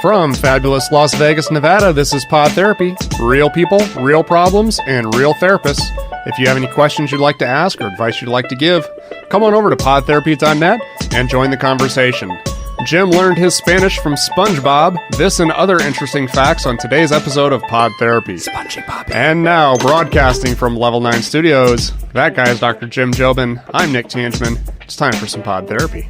From fabulous Las Vegas, Nevada, this is Pod Therapy. Real people, real problems, and real therapists. If you have any questions you'd like to ask or advice you'd like to give, come on over to podtherapy.net and join the conversation. Jim learned his Spanish from SpongeBob. This and other interesting facts on today's episode of Pod Therapy. SpongeBob. And now, broadcasting from Level 9 Studios, that guy is Dr. Jim Jobin. I'm Nick Tangeman. It's time for some Pod Therapy.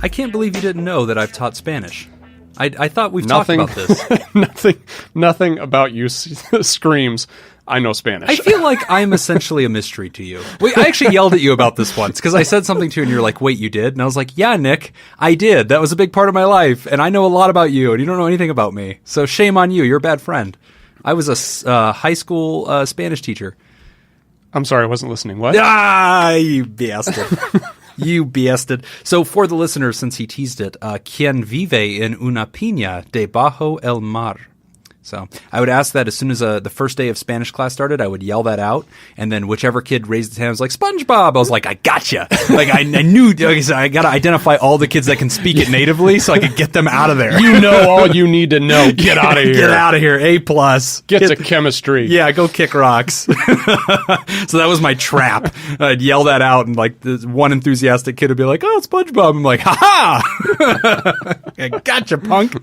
I can't believe you didn't know that I've taught Spanish. I thought we've talked about this. Nothing about you screams, I know Spanish. I feel like I'm essentially a mystery to you. Wait, I actually yelled at you about this once because I said something to you and you're like, wait, you did? And I was like, yeah, Nick, I did. That was a big part of my life. And I know a lot about you and you don't know anything about me. So shame on you. You're a bad friend. I was a high school Spanish teacher. I'm sorry, I wasn't listening. What? Ah, you bastard. You bastard. So for the listeners, since he teased it, ¿Quién vive en una piña debajo el mar? So I would ask that as soon as the first day of Spanish class started, I would yell that out. And then whichever kid raised his hand was like, SpongeBob. I was like, I gotcha. Like I knew, I got to identify all the kids that can speak it natively so I could get them out of there. You know all you need to know. Get out of here. Get out of here. A+. Get to chemistry. Yeah, go kick rocks. So that was my trap. I'd yell that out and like this one enthusiastic kid would be like, oh, SpongeBob. I'm like, ha-ha. I gotcha, punk.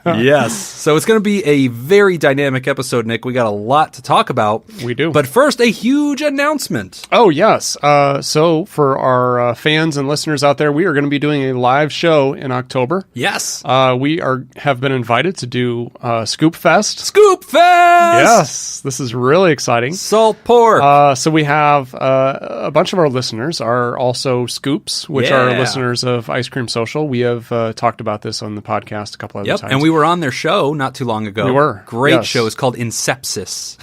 Yes. So it's going to be a very dynamic episode, Nick. We got a lot to talk about. We do. But first, a huge announcement. Oh, yes. So for our fans and listeners out there, we are going to be doing a live show in October. Yes. We have been invited to do Scoop Fest. Scoop Fest! Yes. This is really exciting. Salt pork. So we have a bunch of our listeners are also Scoops, which are listeners of Ice Cream Social. We have talked about this on the podcast a couple other times. And we were on their show not too long ago. We were. Great show. It's called Insepsis.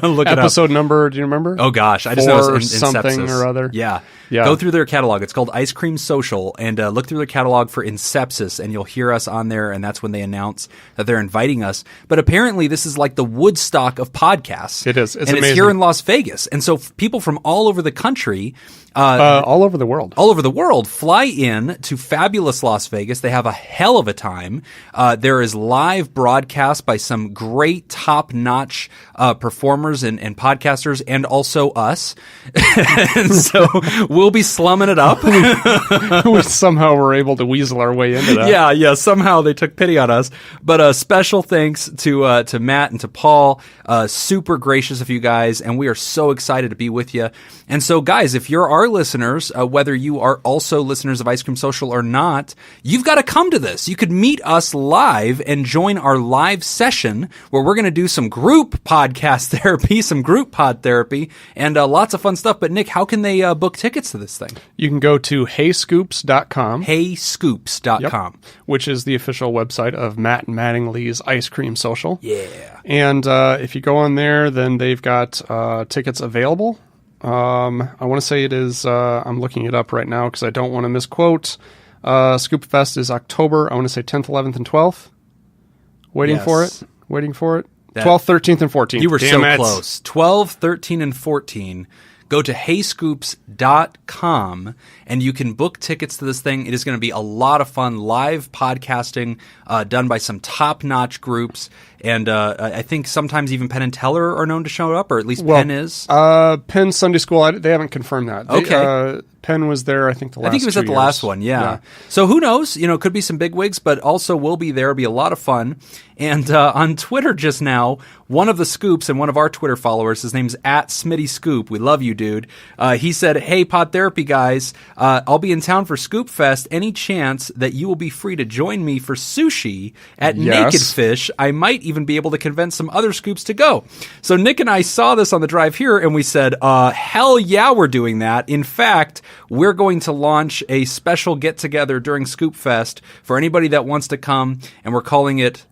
Look it up. Episode number, do you remember? Oh, gosh. I just know it's something or other. Yeah. Go through their catalog. It's called Ice Cream Social, and look through their catalog for Insepsis, and you'll hear us on there, and that's when they announce that they're inviting us. But apparently this is like the Woodstock of podcasts. It is. It's and amazing. It's here in Las Vegas. And so people from all over the country... all over the world. All over the world fly in to fabulous Las Vegas. They have a hell of a time. There is live broadcast by some great top-notch performers and podcasters, and also us. And so we'll be slumming it up. We somehow were able to weasel our way into that. Yeah. Somehow they took pity on us. But special thanks to Matt and to Paul. Super gracious of you guys, and we are so excited to be with you. And so, guys, if you're our listeners, whether you are also listeners of Ice Cream Social or not, you've got to come to this. You could meet us live and join our live session where we're going to do some group podcast therapy, some group pod therapy, and lots of fun stuff. But Nick, how can they book tickets to this thing? You can go to heyscoops.com. Heyscoops.com. Yep, which is the official website of Matt and Mattingly's Ice Cream Social. Yeah. And if you go on there, then they've got tickets available. I want to say it is, I'm looking it up right now because I don't want to misquote. Scoop Fest is October, I want to say 10th, 11th, and 12th. Waiting for it. 12th, 13th, and 14th. You were close. 12, 13, and 14. Go to heyscoops.com and you can book tickets to this thing. It is going to be a lot of fun. Live podcasting done by some top-notch groups. And I think sometimes even Penn and Teller are known to show up, or at least Penn is. Penn Sunday School, they haven't confirmed that. Okay. Penn was there, I think, the last 2 years. I think he was at the last one, yeah. So who knows? It could be some big wigs, but also we'll be there. It'll be a lot of fun. And on Twitter just now, one of the Scoops and one of our Twitter followers, his name's @SmittyScoop. We love you, dude. He said, hey, Pod Therapy guys, I'll be in town for Scoop Fest. Any chance that you will be free to join me for sushi at Naked Fish? I might even be able to convince some other Scoops to go. So Nick and I saw this on the drive here, and we said, hell yeah, we're doing that. In fact, we're going to launch a special get-together during Scoop Fest for anybody that wants to come, and we're calling it...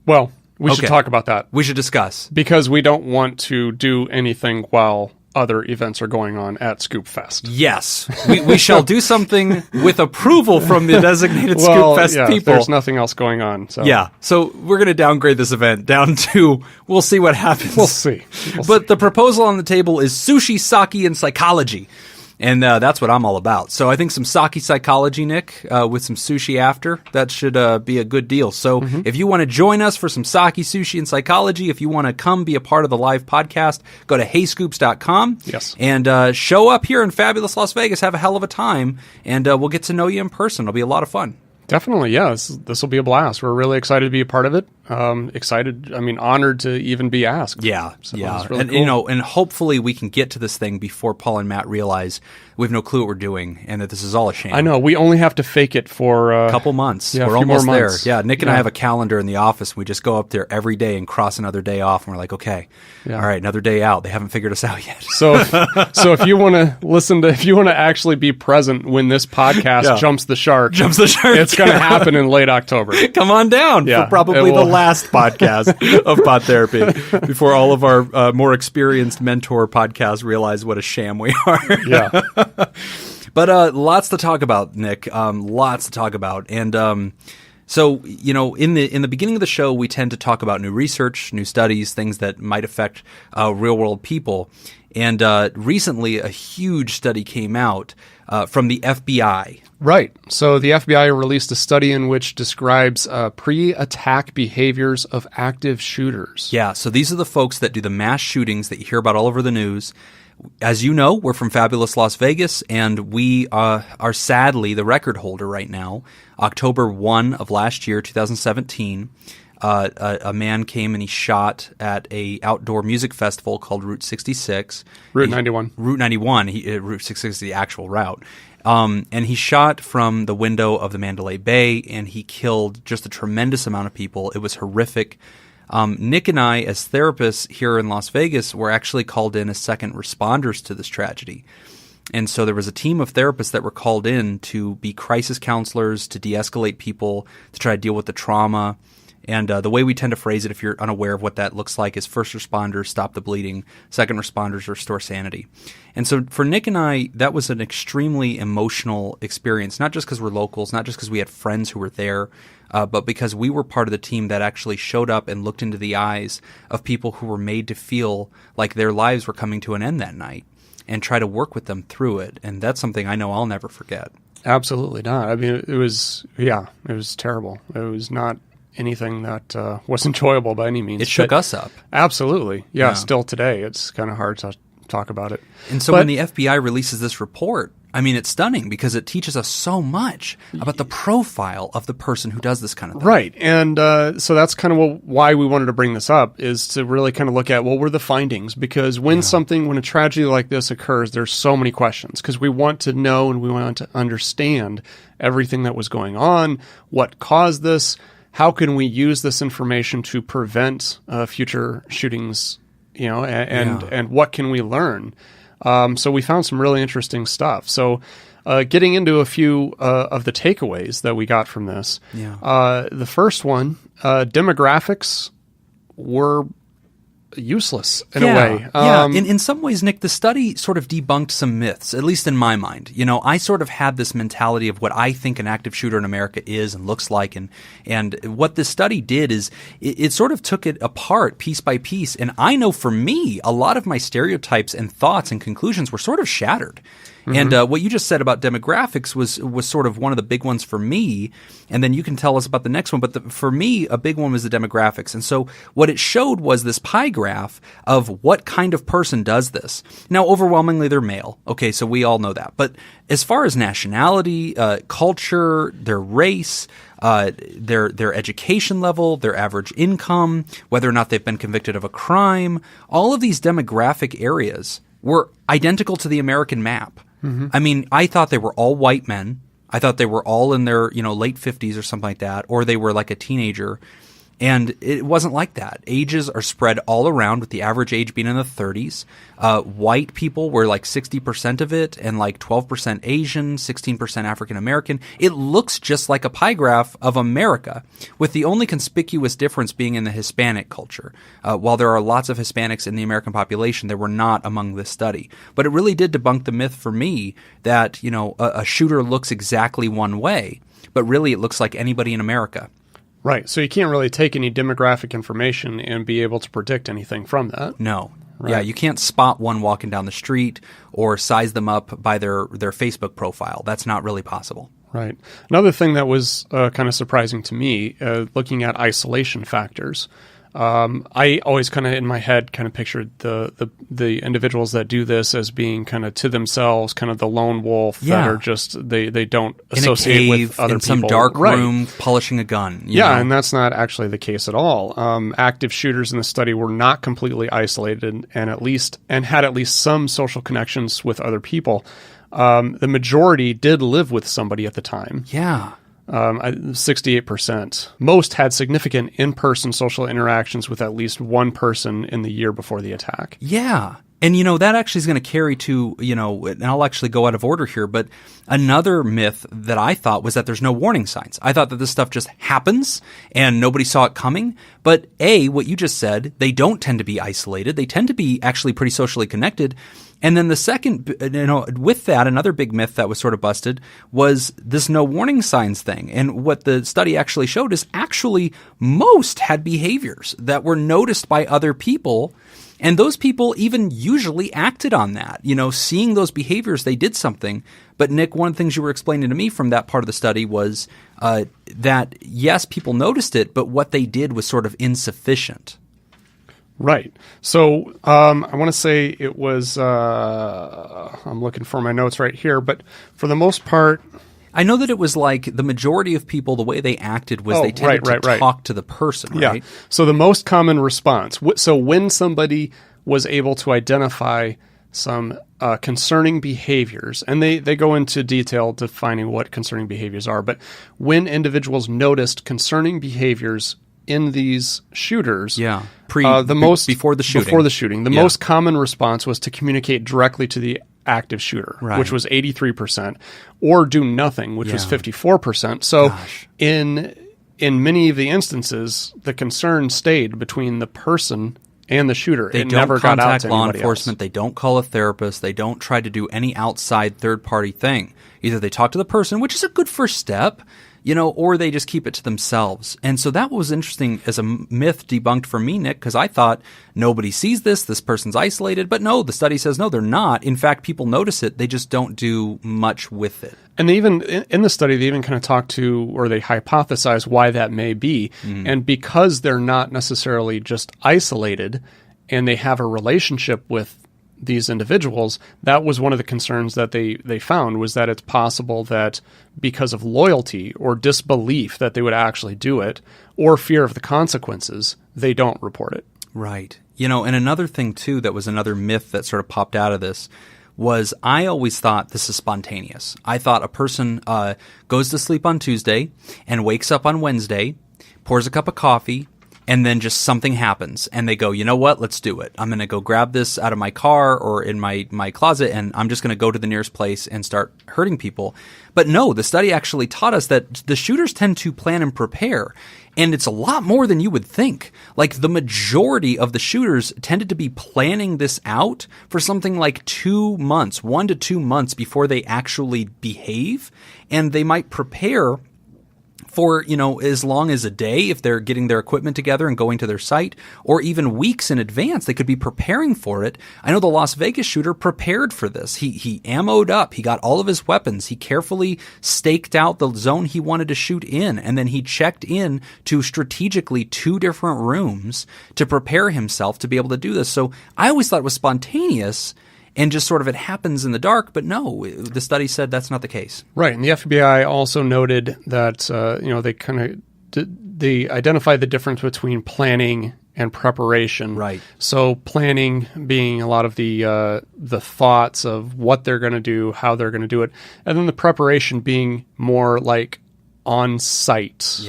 Well, we should talk about that. We should discuss. Because we don't want to do anything while other events are going on at Scoop Fest. Yes. We shall do something with approval from the designated Scoop Fest people. There's nothing else going on. So. Yeah. So we're going to downgrade this event down to, we'll see what happens. We'll see. But the proposal on the table is sushi, sake, and psychology. And that's what I'm all about. So I think some sake psychology, Nick, with some sushi after, that should be a good deal. So if you want to join us for some sake, sushi, and psychology, if you want to come be a part of the live podcast, go to heyscoops.com. Yes. And show up here in fabulous Las Vegas, have a hell of a time, and we'll get to know you in person. It'll be a lot of fun. Definitely, yeah. This will be a blast. We're really excited to be a part of it. Honored to even be asked. Yeah, so yeah. Really and cool. and hopefully we can get to this thing before Paul and Matt realize we have no clue what we're doing and that this is all a sham. I know. We only have to fake it for a couple months. Yeah, we're a few almost more there. months. Yeah, Nick and I have a calendar in the office. We just go up there every day and cross another day off, and we're like, okay, all right, another day out. They haven't figured us out yet. So if you want to if you want to actually be present when this podcast jumps the shark, it's going to happen in late October. Come on down for probably the last podcast of Pod Therapy before all of our more experienced mentor podcasts realize what a sham we are. Yeah. But lots to talk about, Nick. Lots to talk about. And so, in the beginning of the show, we tend to talk about new research, new studies, things that might affect real-world people. And recently, a huge study came out from the FBI. Right. So the FBI released a study in which describes pre-attack behaviors of active shooters. Yeah, so these are the folks that do the mass shootings that you hear about all over the news. As you know, we're from fabulous Las Vegas, and we are sadly the record holder right now. October 1 of last year, 2017, a man came and he shot at a outdoor music festival called Route 66. Route 91. Route 91. Route 66 is the actual route. And he shot from the window of the Mandalay Bay, and he killed just a tremendous amount of people. It was horrific. Nick and I, as therapists here in Las Vegas, were actually called in as second responders to this tragedy. And so there was a team of therapists that were called in to be crisis counselors, to de-escalate people, to try to deal with the trauma. And the way we tend to phrase it, if you're unaware of what that looks like, is first responders stop the bleeding, second responders restore sanity. And so for Nick and I, that was an extremely emotional experience, not just because we're locals, not just because we had friends who were there, but because we were part of the team that actually showed up and looked into the eyes of people who were made to feel like their lives were coming to an end that night and try to work with them through it. And that's something I know I'll never forget. Absolutely not. I mean, it was terrible. It was not anything that was enjoyable by any means. It shook us up. Absolutely. Yeah, still today, it's kind of hard to talk about it. And so when the FBI releases this report, I mean, it's stunning because it teaches us so much about the profile of the person who does this kind of thing. Right. And so that's kind of why we wanted to bring this up, is to really kind of look at, what were the findings? Because when a tragedy like this occurs, there's so many questions, because we want to know and we want to understand everything that was going on, what caused this, how can we use this information to prevent future shootings, and what can we learn? So we found some really interesting stuff. So getting into a few of the takeaways that we got from this, the first one, demographics were useless in a way. In some ways, Nick, the study sort of debunked some myths, at least in my mind. I sort of had this mentality of what I think an active shooter in America is and looks like. And what this study did is it sort of took it apart piece by piece. And I know for me, a lot of my stereotypes and thoughts and conclusions were sort of shattered. Mm-hmm. And what you just said about demographics was sort of one of the big ones for me. And then you can tell us about the next one. But for me, a big one was the demographics. And so what it showed was this pie graph of what kind of person does this. Now, overwhelmingly, they're male. Okay, so we all know that. But as far as nationality, culture, their race, their education level, their average income, whether or not they've been convicted of a crime, all of these demographic areas were identical to the American map. Mm-hmm. I mean, I thought they were all white men. I thought they were all in their, late 50s or something like that, or they were like a teenager. And it wasn't like that. Ages are spread all around, with the average age being in the 30s. White people were like 60% of it, and like 12% Asian, 16% African American. It looks just like a pie graph of America, with the only conspicuous difference being in the Hispanic culture. While there are lots of Hispanics in the American population, they were not among this study. But it really did debunk the myth for me that, a shooter looks exactly one way, but really it looks like anybody in America. Right. So you can't really take any demographic information and be able to predict anything from that. No. Right. Yeah, you can't spot one walking down the street or size them up by their Facebook profile. That's not really possible. Right. Another thing that was kind of surprising to me, looking at isolation factors, I always kind of in my head kind of pictured the individuals that do this as being kind of to themselves, kind of the lone wolf that are just they don't associate with other in people. Some dark room polishing a gun. You know? And that's not actually the case at all. Active shooters in the study were not completely isolated and had at least some social connections with other people. The majority did live with somebody at the time. Yeah. 68%. Most had significant in-person social interactions with at least one person in the year before the attack. Yeah. And, that actually is going to carry to, and I'll actually go out of order here, but another myth that I thought was that there's no warning signs. I thought that this stuff just happens and nobody saw it coming. But what you just said, they don't tend to be isolated. They tend to be actually pretty socially connected. And then the second, with that, another big myth that was sort of busted was this no warning signs thing. And what the study actually showed is actually most had behaviors that were noticed by other people. And those people even usually acted on that. Seeing those behaviors, they did something. But Nick, one of the things you were explaining to me from that part of the study was that, yes, people noticed it, but what they did was sort of insufficient. Right. So I want to say it was, I'm looking for my notes right here, but for the most part, I know that it was like the majority of people, the way they acted was they tended to talk to the person, right? Yeah. So the most common response. So when somebody was able to identify some concerning behaviors, and they go into detail defining what concerning behaviors are, but when individuals noticed concerning behaviors in these shooters, before the shooting, the most common response was to communicate directly to the active shooter, which was 83%, or do nothing, which was 54%. So in many of the instances, the concern stayed between the person and the shooter. They it don't never got out to law anybody enforcement. else. They don't call a therapist. They don't try to do any outside third-party thing. Either they talk to the person, which is a good first step, or they just keep it to themselves. And so that was interesting as a myth debunked for me, Nick, because I thought nobody sees this person's isolated. But no, the study says no, they're not. In fact, people notice it. They just don't do much with it. And they even, in the study, they even kind of talk to, or they hypothesize why that may be. Mm-hmm. And because they're not necessarily just isolated and they have a relationship with these individuals, that was one of the concerns that they found, was that it's possible that because of loyalty or disbelief that they would actually do it, or fear of the consequences, they don't report it. Right. And another thing, too, that was another myth that sort of popped out of this was I always thought this is spontaneous. I thought a person goes to sleep on Tuesday and wakes up on Wednesday, pours a cup of coffee, and then just something happens, and they go, you know what, let's do it. I'm going to go grab this out of my car or in my closet, and I'm just going to go to the nearest place and start hurting people. But no, the study actually taught us that the shooters tend to plan and prepare, and it's a lot more than you would think. Like, the majority of the shooters tended to be planning this out for something like 2 months, 1 to 2 months before they actually behave, and they might prepare for, as long as a day if they're getting their equipment together and going to their site, or even weeks in advance. They could be preparing for it. I know the Las Vegas shooter prepared for this. He ammoed up. He got all of his weapons. He carefully staked out the zone he wanted to shoot in, and then he checked in to strategically 2 different rooms to prepare himself to be able to do this. So I always thought it was spontaneous and just sort of it happens in the dark, but no, the study said that's not the case. Right, and the FBI also noted that they identified the difference between planning and preparation. Right. So planning being a lot of the thoughts of what they're going to do, how they're going to do it, and then the preparation being more like on site,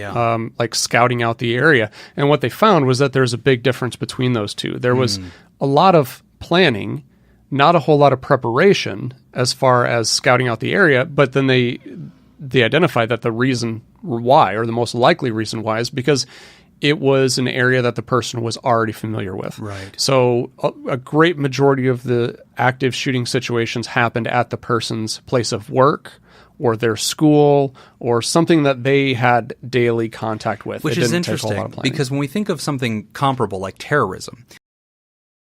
like scouting out the area. And what they found was that there's a big difference between those two. There was a lot of planning, not a whole lot of preparation as far as scouting out the area, but then they identified that the reason why, or the most likely reason why, is because it was an area that the person was already familiar with. Right. So a great majority of the active shooting situations happened at the person's place of work or their school or something that they had daily contact with. Which is interesting because when we think of something comparable like terrorism,